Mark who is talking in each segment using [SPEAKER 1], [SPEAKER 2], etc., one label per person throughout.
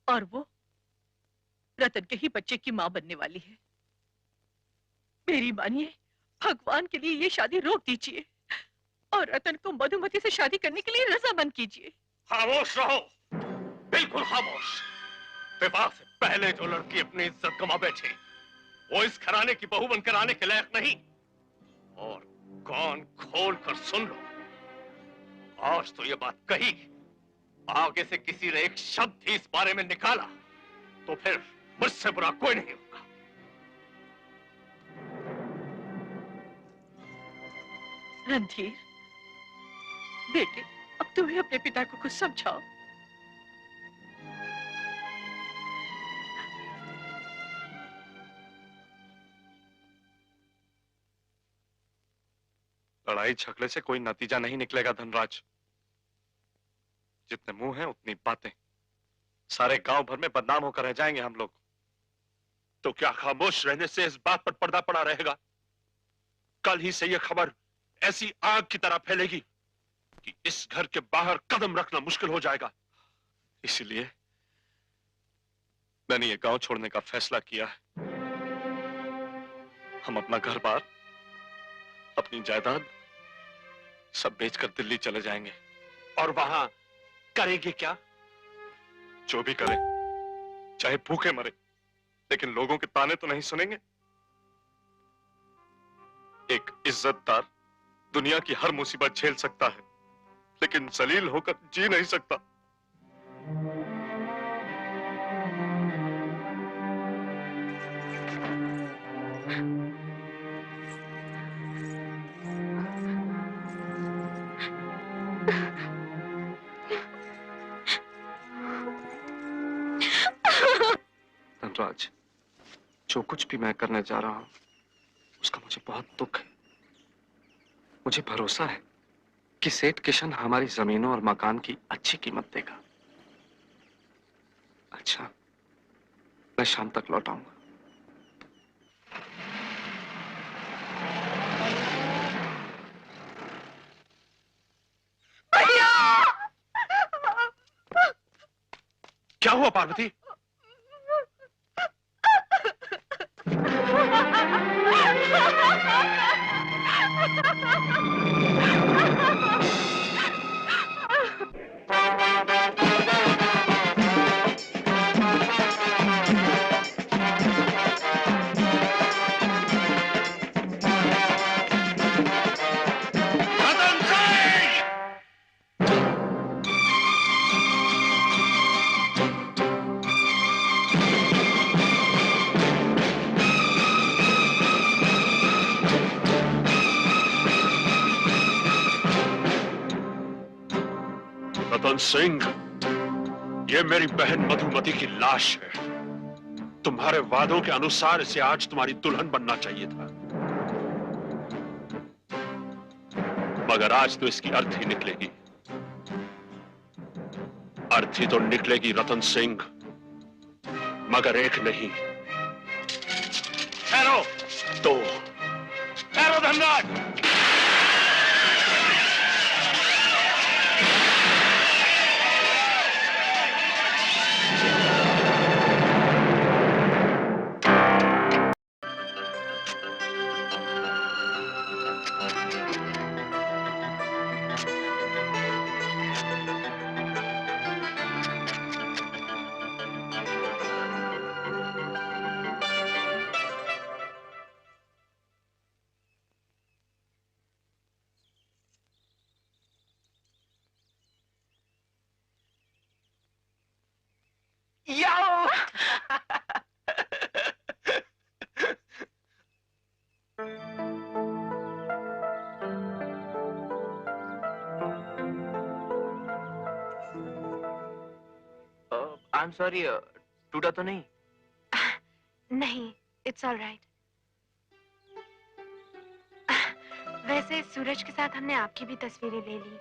[SPEAKER 1] और वो रतन के ही बच्चे की माँ बनने वाली है। मेरी मानिए, भगवान के लिए ये शादी रोक दीजिए और रतन को मधुमती से शादी करने के लिए रजामंद कीजिए।
[SPEAKER 2] खामोश रहो, बिल्कुल खामोश। विवाह से पहले जो लड़की अपनी इज्जत गंवा बैठे, वो इस घराने की बहू बनकर आने के लायक नहीं। और कान खोल कर सुन लो, आज तो ये बात कही, आगे से किसी ने एक शब्द ही इस बारे में निकाला तो फिर मुझसे बुरा कोई नहीं होगा।
[SPEAKER 1] रणधीर बेटे, अब तुम्हें अपने पिता को कुछ समझाओ।
[SPEAKER 3] लड़ाई झगड़े से कोई नतीजा नहीं निकलेगा धनराज। जितने मुंह हैं उतनी बातें। सारे गांव भर में बदनाम होकर रह जाएंगे हम लोग।
[SPEAKER 2] तो क्या खामोश रहने से इस बात पर पर्दा पड़ा रहेगा? कल ही से यह खबर ऐसी आग की तरह फैलेगी कि इस घर के बाहर कदम रखना मुश्किल हो जाएगा।
[SPEAKER 3] इसलिए मैंने ये गांव छोड़ने का फैसला किया है। हम अपना घर बार, अपनी जायदाद सब बेचकर दिल्ली चले जाएंगे।
[SPEAKER 2] और वहां करेंगे क्या?
[SPEAKER 3] जो भी करें, चाहे भूखे मरे, लेकिन लोगों के ताने तो नहीं सुनेंगे। एक इज्जतदार दुनिया की हर मुसीबत झेल सकता है, लेकिन जलील होकर जी नहीं सकता। धनराज, जो कुछ भी मैं करने जा रहा हूं उसका मुझे बहुत दुख है। मुझे भरोसा है कि सेठ किशन हमारी जमीनों और मकान की अच्छी कीमत देगा। अच्छा, मैं शाम तक लौट आऊंगा।
[SPEAKER 2] क्या हुआ पार्वती? रतन सिंह, ये मेरी बहन मधुमती की लाश है। तुम्हारे वादों के अनुसार इसे आज तुम्हारी दुल्हन बनना चाहिए था, मगर आज तो इसकी अर्थी निकलेगी। अर्थी तो निकलेगी रतन सिंह, मगर एक नहीं, ठहरो, दो। ठहरो धनराज।
[SPEAKER 4] आई एम सॉरी, टूटा तो नहीं?
[SPEAKER 5] नहीं, इट्स ऑल राइट। वैसे सूरज के साथ हमने आपकी भी तस्वीरें ले ली,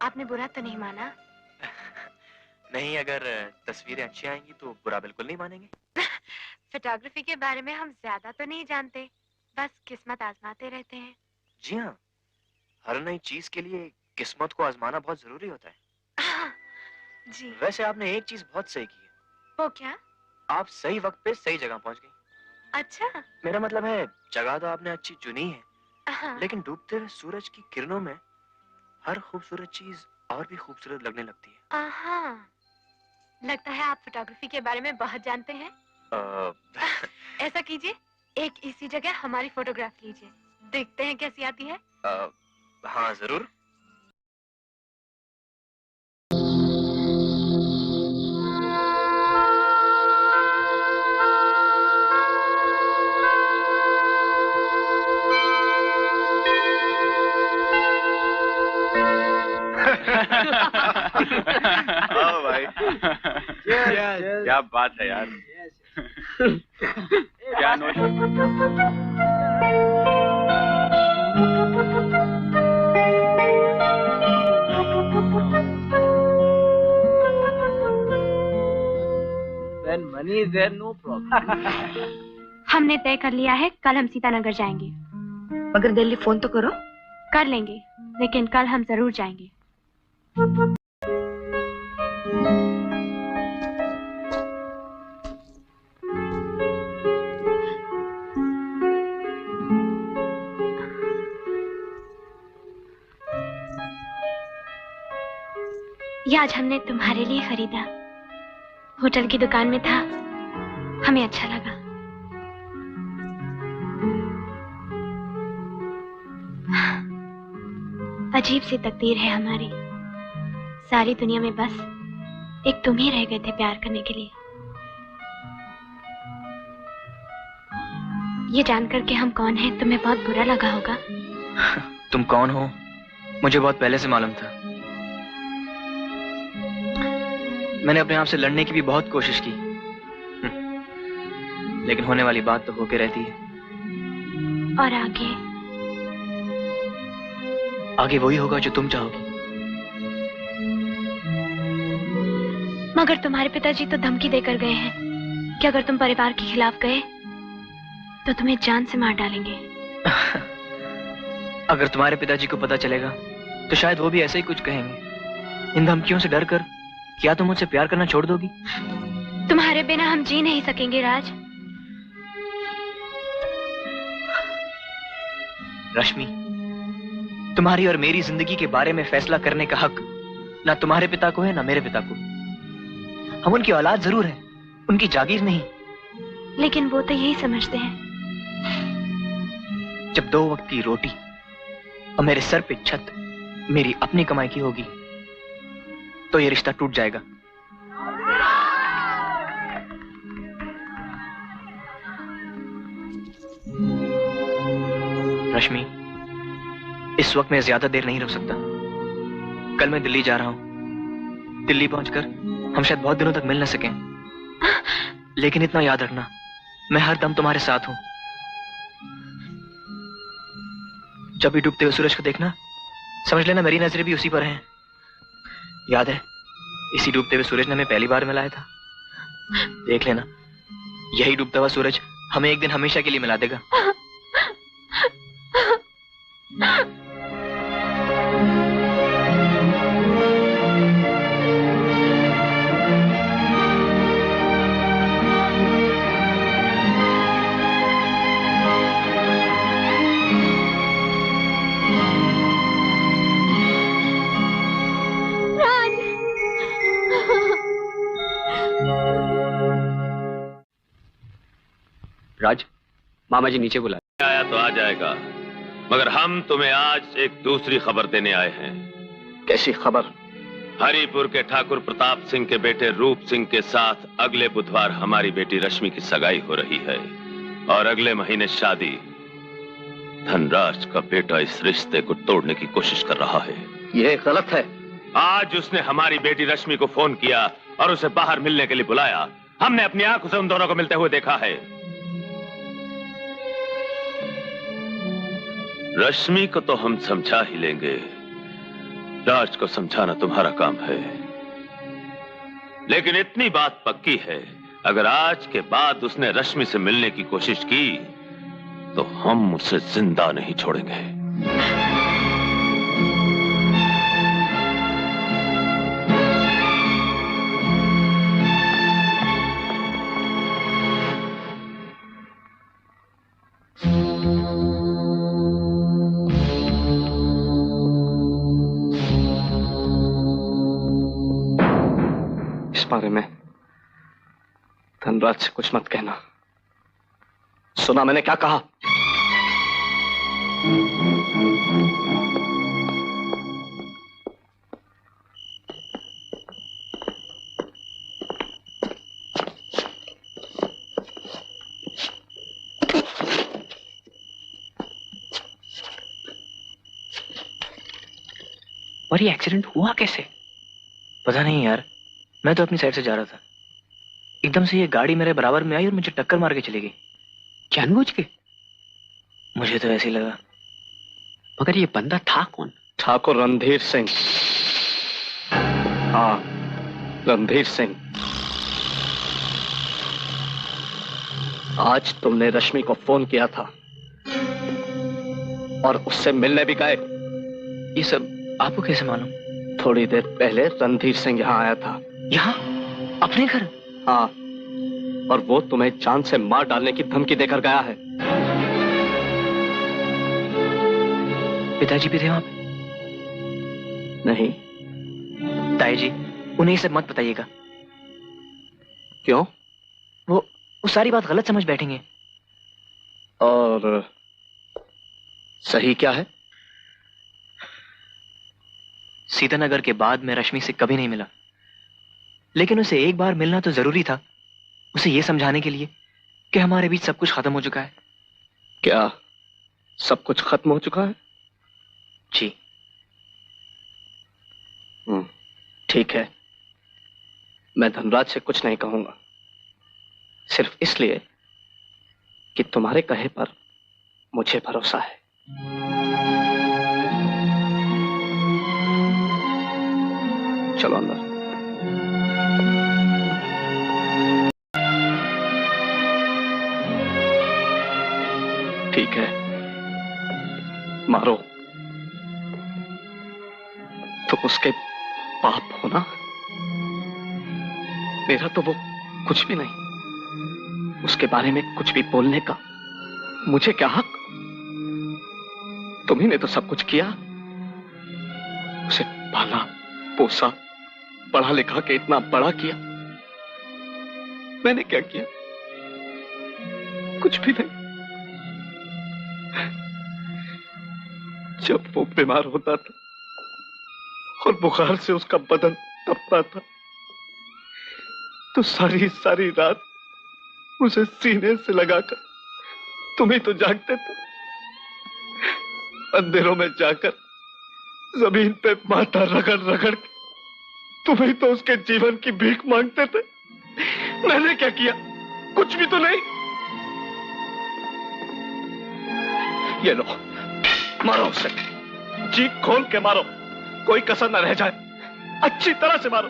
[SPEAKER 5] आपने बुरा तो नहीं माना?
[SPEAKER 4] नहीं, अगर तस्वीरें अच्छी आएंगी तो बुरा बिल्कुल नहीं मानेंगे।
[SPEAKER 5] फोटोग्राफी के बारे में हम ज्यादा तो नहीं जानते, बस किस्मत आजमाते रहते हैं।
[SPEAKER 4] जी हाँ, हर नई चीज के लिए किस्मत को आजमाना बहुत जरूरी होता है।
[SPEAKER 5] जी।
[SPEAKER 4] वैसे आपने एक चीज बहुत सही की है,
[SPEAKER 5] वो क्या?
[SPEAKER 4] आप सही वक्त पे सही जगह पहुंच गई।
[SPEAKER 5] अच्छा।
[SPEAKER 4] मेरा मतलब है जगह तो आपने अच्छी चुनी है,
[SPEAKER 5] हाँ।
[SPEAKER 4] लेकिन डूबते हुए सूरज की किरणों में हर खूबसूरत चीज और भी खूबसूरत लगने लगती है।
[SPEAKER 5] हाँ। लगता है आप फोटोग्राफी के बारे में बहुत जानते हैं। ऐसा कीजिए, एक इसी जगह हमारी फोटोग्राफ लीजिए, देखते हैं कैसी आती है।
[SPEAKER 4] हाँ जरूर।
[SPEAKER 6] ओ भाई, क्या बात है यार। क्या note.
[SPEAKER 7] When money is there, no problem.
[SPEAKER 5] हमने तय कर लिया है, कल हम सीतानगर जाएंगे।
[SPEAKER 8] मगर दिल्ली फोन तो करो।
[SPEAKER 5] कर लेंगे, लेकिन कल हम जरूर जाएंगे। ये आज हमने तुम्हारे लिए खरीदा, होटल की दुकान में था, हमें अच्छा लगा। अजीब सी तकदीर है हमारी, सारी दुनिया में बस एक तुम ही रह गए थे प्यार करने के लिए। ये जानकर के हम कौन हैं तुम्हें बहुत बुरा लगा होगा।
[SPEAKER 4] तुम कौन हो मुझे बहुत पहले से मालूम था। मैंने अपने आप से लड़ने की भी बहुत कोशिश की, लेकिन होने वाली बात तो होके रहती है।
[SPEAKER 5] और आगे?
[SPEAKER 4] आगे वही होगा जो तुम चाहोगी।
[SPEAKER 5] मगर तुम्हारे पिताजी तो धमकी देकर गए हैं कि अगर तुम परिवार के खिलाफ गए तो तुम्हें जान से मार डालेंगे।
[SPEAKER 4] अगर तुम्हारे पिताजी को पता चलेगा तो शायद वो भी ऐसे ही कुछ कहेंगे। इन धमकियों से डर कर क्या तुम मुझसे प्यार करना छोड़ दोगी?
[SPEAKER 5] तुम्हारे बिना हम जी नहीं सकेंगे राज।
[SPEAKER 4] रश्मि, तुम्हारी और मेरी जिंदगी के बारे में फैसला करने का हक ना तुम्हारे पिता को है ना मेरे पिता को। हम उनकी औलाद जरूर है, उनकी जागीर नहीं।
[SPEAKER 5] लेकिन वो तो यही समझते हैं।
[SPEAKER 4] जब 2 वक्त की रोटी और मेरे सर पे छत मेरी अपनी कमाई की होगी तो ये रिश्ता टूट जाएगा। रश्मि, इस वक्त मैं ज्यादा देर नहीं रुक सकता। कल मैं दिल्ली जा रहा हूं। दिल्ली पहुंचकर हम शायद बहुत दिनों तक मिल न सकें, लेकिन इतना याद रखना, मैं हर दम तुम्हारे साथ हूं। जब भी डूबते हुए सूरज को देखना, समझ लेना मेरी नजरें भी उसी पर हैं। याद है, इसी डूबते हुए सूरज ने हमें पहली बार मिलाया था। देख लेना, यही डूबता हुआ सूरज हमें एक दिन हमेशा के लिए मिला देगा।
[SPEAKER 3] राज, मामा जी नीचे बुला।
[SPEAKER 2] आया तो आ जाएगा, मगर हम तुम्हें आज एक दूसरी खबर देने आए हैं।
[SPEAKER 3] कैसी खबर?
[SPEAKER 2] हरिपुर के ठाकुर प्रताप सिंह के बेटे रूप सिंह के साथ अगले बुधवार हमारी बेटी रश्मि की सगाई हो रही है और अगले महीने शादी। धनराज का बेटा इस रिश्ते को तोड़ने की कोशिश कर रहा है।
[SPEAKER 3] यह गलत है।
[SPEAKER 2] आज उसने हमारी बेटी रश्मि को फोन किया और उसे बाहर मिलने के लिए बुलाया। हमने अपनी आंखों से उन दोनों को मिलते हुए देखा है। रश्मि को तो हम समझा ही लेंगे, राज को समझाना तुम्हारा काम है। लेकिन इतनी बात पक्की है, अगर आज के बाद उसने रश्मि से मिलने की कोशिश की तो हम उसे जिंदा नहीं छोड़ेंगे।
[SPEAKER 3] बारे में धनराज से कुछ मत कहना। सुना मैंने क्या कहा?
[SPEAKER 4] और ये एक्सीडेंट हुआ कैसे? पता नहीं यार, मैं तो अपनी साइड से जा रहा था, एकदम से ये गाड़ी मेरे बराबर में आई और मुझे टक्कर मार के चली गई।
[SPEAKER 9] जानबूझ के?
[SPEAKER 4] मुझे तो ऐसे ही लगा।
[SPEAKER 9] मगर ये बंदा था कौन?
[SPEAKER 3] ठाकुर रणधीर सिंह। हाँ, रणधीर सिंह। आज तुमने रश्मि को फोन किया था और उससे मिलने भी गए।
[SPEAKER 4] ये सब आपको कैसे मालूम?
[SPEAKER 3] थोड़ी देर पहले रणधीर सिंह यहाँ आया था।
[SPEAKER 4] यहाँ? अपने घर?
[SPEAKER 3] हाँ, और वो तुम्हें जान से मार डालने की धमकी देकर गया है।
[SPEAKER 4] पिताजी भी थे वहां पे?
[SPEAKER 3] नहीं।
[SPEAKER 4] ताई जी, उन्हें ये सब मत बताइएगा।
[SPEAKER 3] क्यों?
[SPEAKER 4] वो सारी बात गलत समझ बैठेंगे।
[SPEAKER 3] और सही क्या है?
[SPEAKER 4] सीतानगर के बाद मैं रश्मि से कभी नहीं मिला, लेकिन उसे एक बार मिलना तो जरूरी था, उसे यह समझाने के लिए कि हमारे बीच सब कुछ खत्म हो चुका है।
[SPEAKER 3] क्या सब कुछ खत्म हो चुका है?
[SPEAKER 4] जी।
[SPEAKER 3] ठीक है, मैं धनराज से कुछ नहीं कहूंगा, सिर्फ इसलिए कि तुम्हारे कहे पर मुझे भरोसा है। चलो अंदर। ठीक है, मारो। तुम उसके बाप हो ना? मेरा तो वो कुछ भी नहीं, उसके बारे में कुछ भी बोलने का मुझे क्या हक? तुम्ही ने तो सब कुछ किया, उसे पाला पोसा, पढ़ा लिखा के इतना बड़ा किया। मैंने क्या किया? कुछ भी नहीं। जब वो बीमार होता था और बुखार से उसका बदन तपता था, तो सारी सारी रात उसे सीने से लगाकर तुम ही तो जागते थे। अंधेरों में जाकर जमीन पे माथा रगड़ रगड़ के तुम ही तो उसके जीवन की भीख मांगते थे। मैंने क्या किया? कुछ भी तो नहीं। ये लो, मारो उसे, जी खोल के मारो, कोई कसर न रह जाए। अच्छी तरह से मारो।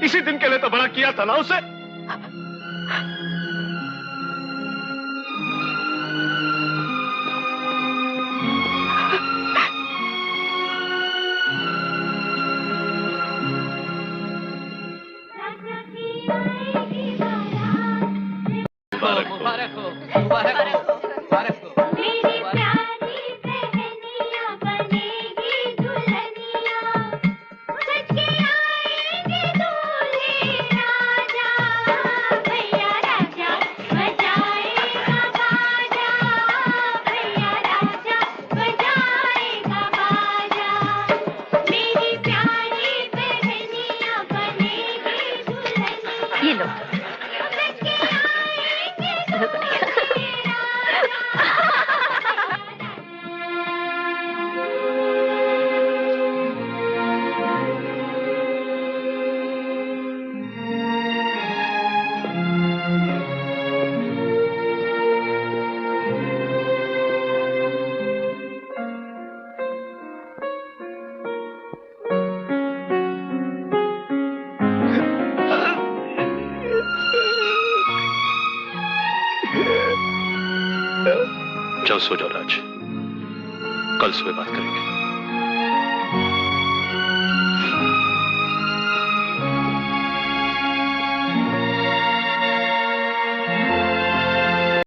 [SPEAKER 3] इसी दिन के लिए तो बड़ा किया था ना उसे।
[SPEAKER 7] मुबारक हो, मुबारक हो, मुबारक हो।
[SPEAKER 5] ये लो।
[SPEAKER 2] जाओ सो जाओ राज, कल सुबह बात करेंगे।